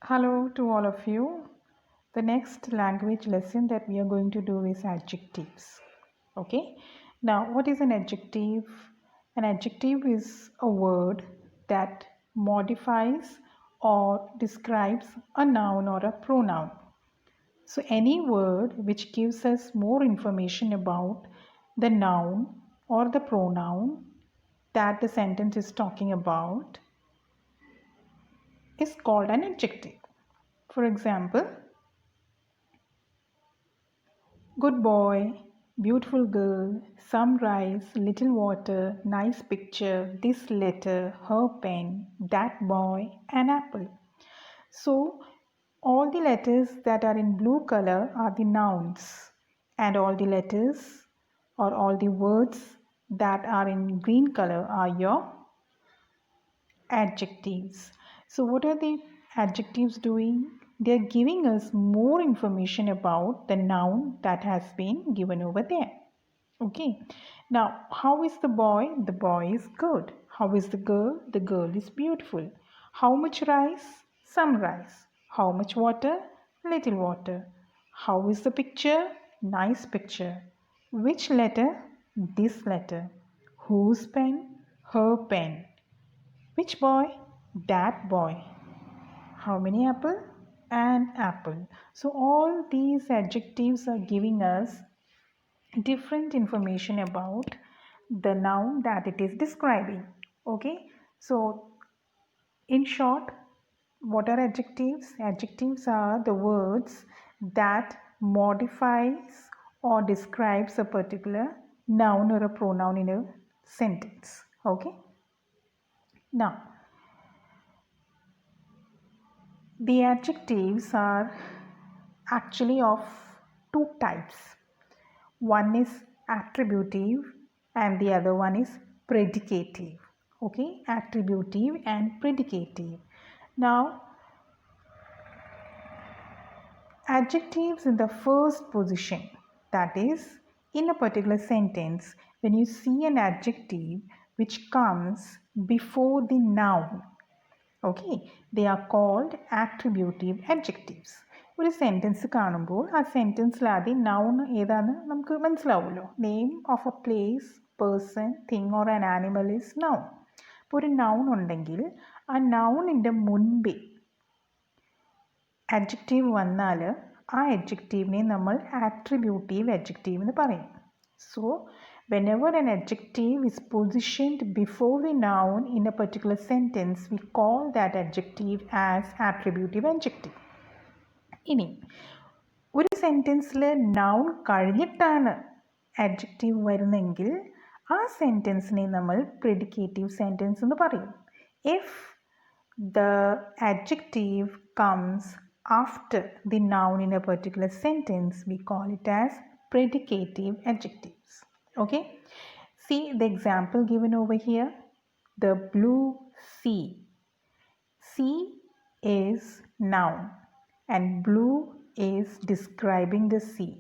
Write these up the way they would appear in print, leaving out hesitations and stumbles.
Hello to all of you. The next language lesson that we are going to do is adjectives. Okay. Now, what is an adjective? An adjective is a word that modifies or describes a noun or a pronoun. So, any word which gives us more information about the noun or the pronoun that the sentence is talking about is called an adjective. For example, good boy, beautiful girl, sunrise, little water, nice picture, this letter, her pen, that boy, an apple. So, all the letters that are in blue color are the nouns, and all the letters or all the words that are in green color are your adjectives. So, what are the adjectives doing? They are giving us more information about the noun that has been given over there. Okay. Now, how is the boy? The boy is good. How is the girl? The girl is beautiful. How much rice? Some rice. How much water? Little water. How is the picture? Nice picture. Which letter? This letter. Whose pen? Her pen. Which boy? That boy. How many apple? An apple. So all these adjectives are giving us different information about the noun that it is describing. Okay. So in short, what are adjectives? Adjectives are the words that modifies or describes a particular noun or a pronoun in a sentence. Okay. Now, the adjectives are actually of two types. One is attributive and the other one is predicative. Okay, attributive and predicative. Now, adjectives in the first position, that is, in a particular sentence, when you see an adjective which comes before the noun, okay, they are called attributive adjectives. ഒരു sentence കാണുമ്പോൾ ആ സെൻറ്റൻസിൽ ആദ്യം noun ഏതാണെന്ന് നമുക്ക് മനസ്സിലാവുമല്ലോ. Name of a place, person, thing or an animal is noun. അപ്പോൾ ഒരു നൗൺ ഉണ്ടെങ്കിൽ ആ നൗണിൻ്റെ മുൻപേ അഡ്ജക്റ്റീവ് വന്നാൽ ആ അഡ്ജക്റ്റീവിനെ നമ്മൾ ആട്രിബ്യൂട്ടീവ് അഡ്ജക്റ്റീവ് എന്ന് പറയും. So whenever an adjective is positioned before the noun in a particular sentence, we call that adjective as attributive adjective. ഇനി ഒരു സെൻറ്റൻസിൽ നൗൺ കഴിഞ്ഞിട്ടാണ് adjective വരുന്നെങ്കിൽ ആ സെൻറ്റൻസിനെ നമ്മൾ predicative sentence എന്ന് പറയും. If the adjective comes after the noun in a particular sentence, we call it as predicative adjectives. Okay, see the example given over here. The blue sea. Sea is noun and blue is describing the sea.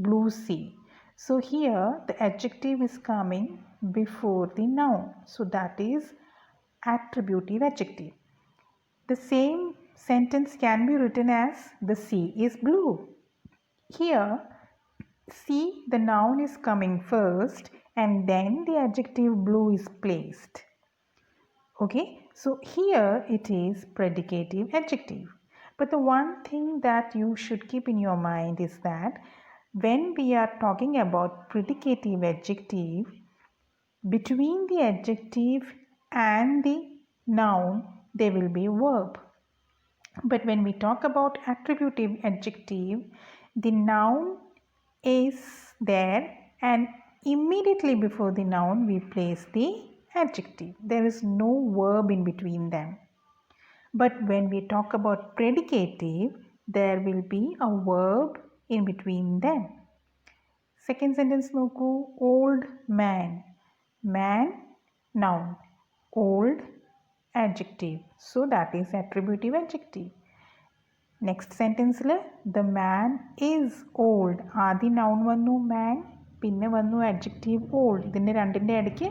Blue sea. So here the adjective is coming before the noun. So that is attributive adjective. The same sentence can be written as the sea is blue. Here, see, the noun is coming first and then the adjective blue is placed. Okay, so here it is predicative adjective. But the one thing that you should keep in your mind is that when we are talking about predicative adjective, between the adjective and the noun, there will be a verb. But when we talk about attributive adjective, the noun is there and immediately before the noun we place the adjective. There is no verb in between them. But when we talk about predicative, there will be a verb in between them. Second sentence നോക്കൂ. Old man. Man, noun. Old, adjective. So that is attributive adjective. Next sentence, the man is old. ആദ്യം noun വന്നു man, പിന്നെ വന്നു adjective old. ഇതിൻ്റെ രണ്ടിൻ്റെ ഇടയ്ക്ക്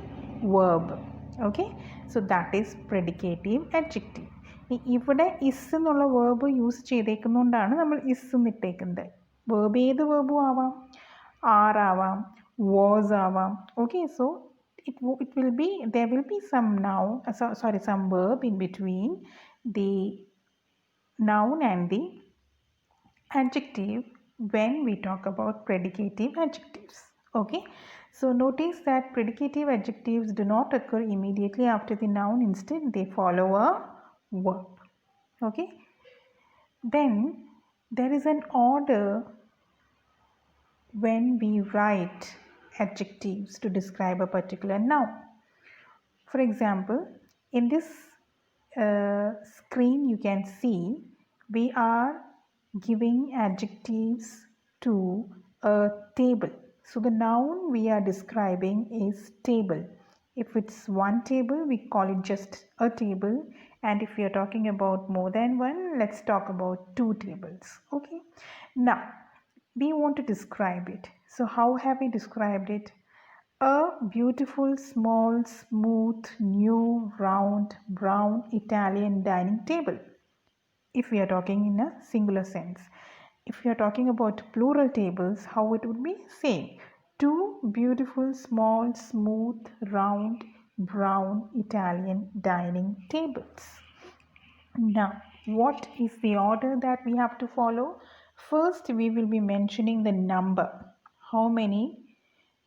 verb. Okay, so that is predicative adjective. ഇവിടെ is എന്നുള്ള വേർബ് യൂസ് ചെയ്തേക്കുന്നതുകൊണ്ടാണ് നമ്മൾ ഇസ് എന്നിട്ടേക്കുന്നത്. വേർബ് ഏത് വേർബും ആവാം, ആവാം, വാസ് ആവാം. Okay, so there will be some noun, some verb in between the noun and the adjective when we talk about predicative adjectives. Okay, so notice that predicative adjectives do not occur immediately after the noun. Instead, they follow a verb. Okay, then there is an order when we write adjectives to describe a particular noun. For example, in this screen you can see we are giving adjectives to a table. So the noun we are describing is table. If it's one table, we call it just a table, and if we are talking about more than one, let's talk about two tables. Okay, now we want to describe it. So how have we described it? A beautiful, small, smooth, new, round, brown Italian dining table, if we are talking in a singular sense. If we are talking about plural tables, how it would be? Same. Two beautiful, small, smooth, round, brown Italian dining tables. Now, what is the order that we have to follow? First, we will be mentioning the number. How many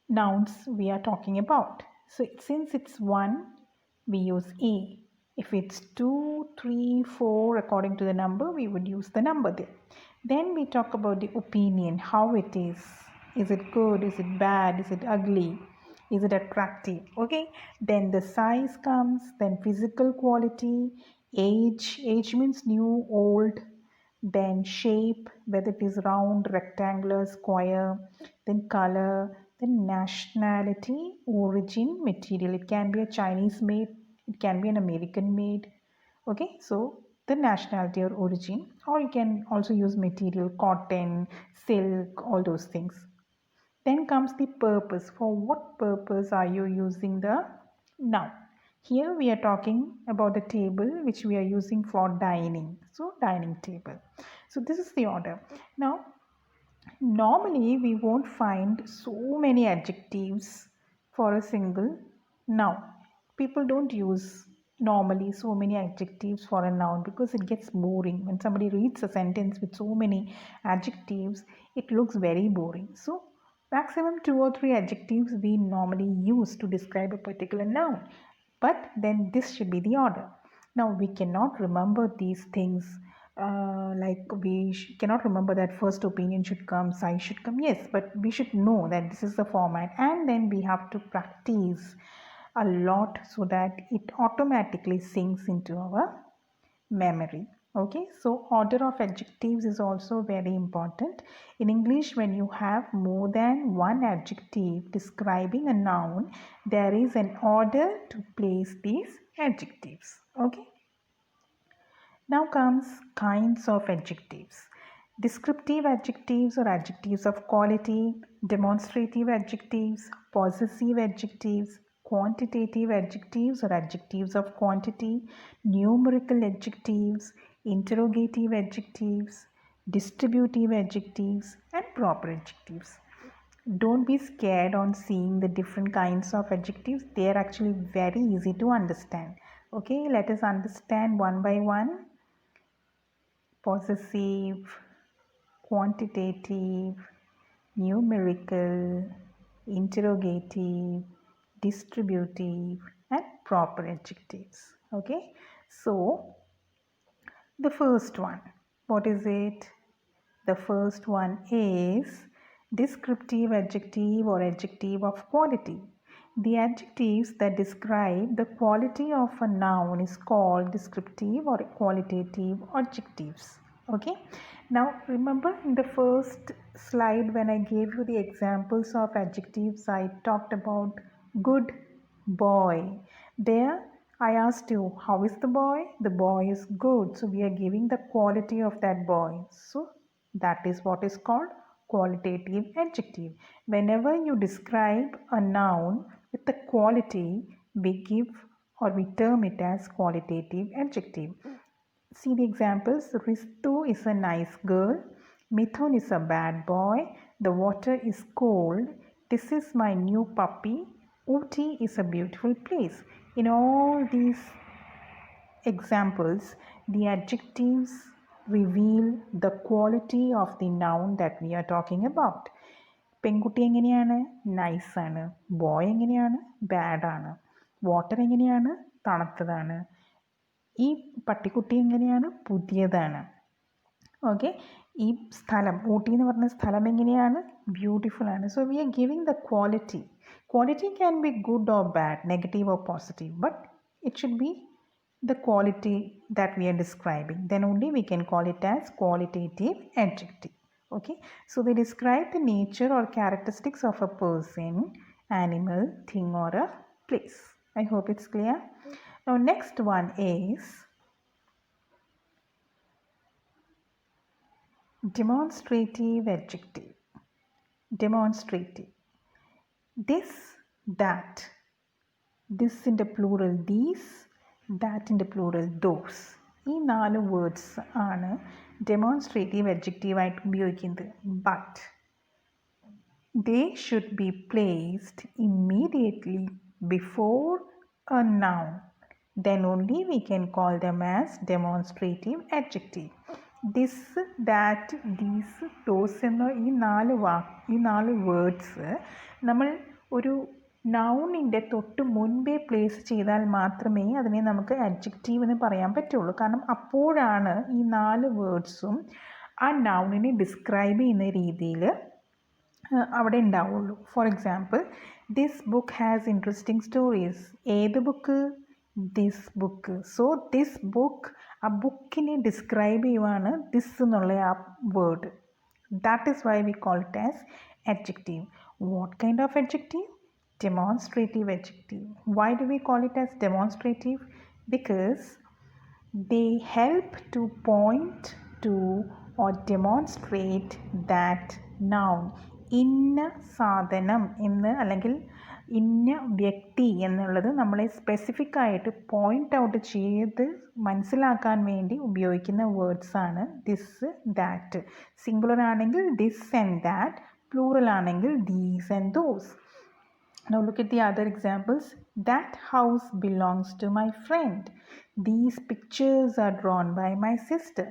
nouns we are talking about. So since it's 1, we use A. If it's 2, 3, 4, according to the number, we would use the number there. Then we talk about the opinion, how it is. Is it good? Is it bad? Is it ugly? Is it attractive? Okay, then the size comes, then physical quality, age means new, old, then shape, whether it is round, rectangular, square, then color, then nationality, origin, material. It can be a Chinese made, it can be an American made. Okay, so the nationality or origin, or you can also use material, cotton, silk, all those things. Then comes the purpose. For what purpose are you using the noun? Here we are talking about the table which we are using for dining. So dining table. So this is the order. Now, normally we won't find so many adjectives for a single noun. People don't use normally so many adjectives for a noun because it gets boring. When somebody reads a sentence with so many adjectives, it looks very boring. So maximum 2 or 3 adjectives we normally use to describe a particular noun. But then this should be the order. Now we cannot remember these things, like we cannot remember that first opinion should come, size should come. Yes, but we should know that this is the format, and then we have to practice a lot so that it automatically sinks into our memory. Okay, so order of adjectives is also very important. In English, when you have more than one adjective describing a noun, there is an order to place these adjectives. Okay, now comes kinds of adjectives. Descriptive adjectives or adjectives of quality, demonstrative adjectives, possessive adjectives, quantitative adjectives or adjectives of quantity, numerical adjectives, interrogative adjectives, distributive adjectives, and proper adjectives. Don't be scared on seeing the different kinds of adjectives. They are actually very easy to understand. Okay, let us understand one by one. Possessive, quantitative, numerical, interrogative, distributive, and proper adjectives. Okay, so the first one, what is it? The first one is descriptive adjective or adjective of quality. The adjectives that describe the quality of a noun is called descriptive or qualitative adjectives. Okay, now remember in the first slide when I gave you the examples of adjectives, I talked about good boy. There I asked you, how is the boy? The boy is good. So we are giving the quality of that boy. So that is what is called qualitative adjective. Whenever you describe a noun with the quality, we give or we term it as qualitative adjective. See the examples. Ristu is a nice girl. Mithun is a bad boy. The water is cold. This is my new puppy. Ooty is a beautiful place. In all these examples, the adjectives reveal the quality of the noun that we are talking about. പെൺകുട്ടി എങ്ങനെയാണ്? നൈസാണ്. Boy എങ്ങനെയാണ്? ബാഡാണ്. Water എങ്ങനെയാണ്? തണുത്തതാണ്. ഈ പട്ടിക്കുട്ടി എങ്ങനെയാണ്? പുതിയതാണ്. Okay. ഈ സ്ഥലം, ഊട്ടി എന്ന് പറഞ്ഞ സ്ഥലം എങ്ങനെയാണ്? ബ്യൂട്ടിഫുൾ ആണ്. So we R giving the quality. Quality can be good or bad, negative or positive, but it should B the quality that we are describing. Then only we can call it as qualitative adjective. Okay, so they describe the nature or characteristics of a person, animal, thing or a place. I hope it's clear. Now next one is demonstrative adjective. Demonstrative. This, that. This in the plural these, that in the plural those. ഈ 4 words ആണ് demonstrative adjective ആയിട്ട് ഉപയോഗിക്കുന്നത്. But they should be placed immediately before A noun. Then only we can call them as demonstrative adjective. This, that, these, those എന്ന ഈ 4 words നമ്മൾ ഒരു നൗണിൻ്റെ തൊട്ട് മുൻപേ പ്ലേസ് ചെയ്താൽ മാത്രമേ അതിനെ നമുക്ക് അഡ്ജക്റ്റീവ് എന്ന് പറയാൻ പറ്റുള്ളൂ. കാരണം അപ്പോഴാണ് ഈ 4 വേർഡ്സും ആ നൗണിനെ ഡിസ്ക്രൈബ് ചെയ്യുന്ന രീതിയിൽ അവിടെ ഉണ്ടാവുള്ളൂ. For example, this book has interesting stories. ഏത് book? This book. So this book, ആ ബുക്കിനെ ഡിസ്ക്രൈബ് ചെയ്യുവാണ് ദിസ് എന്നുള്ള ആ word. That is why we call it as adjective. What kind of adjective? Demonstrative adjective. Why do we call it as demonstrative? Because they help to point to or demonstrate that noun. ഇന്ന സാധനം എന്ന് അല്ലെങ്കിൽ ഇന്ന വ്യക്തി എന്നുള്ളത് നമ്മളെ specific ആയിട്ട് point out ചെയ്ത് മനസ്സിലാക്കാൻ വേണ്ടി ഉപയോഗിക്കുന്ന വേർഡ്സാണ് ദിസ്, ദാറ്റ്. സിംഗുലർ ആണെങ്കിൽ ദിസ് ആൻഡ് ദാറ്റ്, പ്ലൂറൽ ആണെങ്കിൽ these and those. Now look at the other examples. That house belongs to my friend. These pictures are drawn by my sister.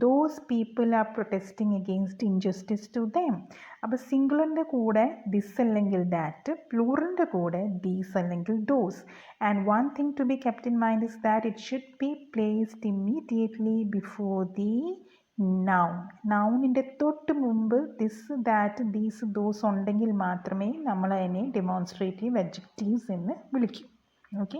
Those people are protesting against injustice to them. അപ്പോൾ സിംഗുലറിൻ്റെ കൂടെ this അല്ലെങ്കിൽ that, പ്ലൂറലിൻ്റെ കൂടെ these അല്ലെങ്കിൽ those. And one thing to be kept in mind is that it should be placed immediately before the noun. നൗണിൻ്റെ തൊട്ട് മുമ്പ് this, that, these, those ഉണ്ടെങ്കിൽ മാത്രമേ നമ്മൾ അതിനെ ഡെമോൺസ്ട്രേറ്റീവ് അഡ്ജക്റ്റീവ്സ് എന്ന് വിളിക്കൂ. ഓക്കെ.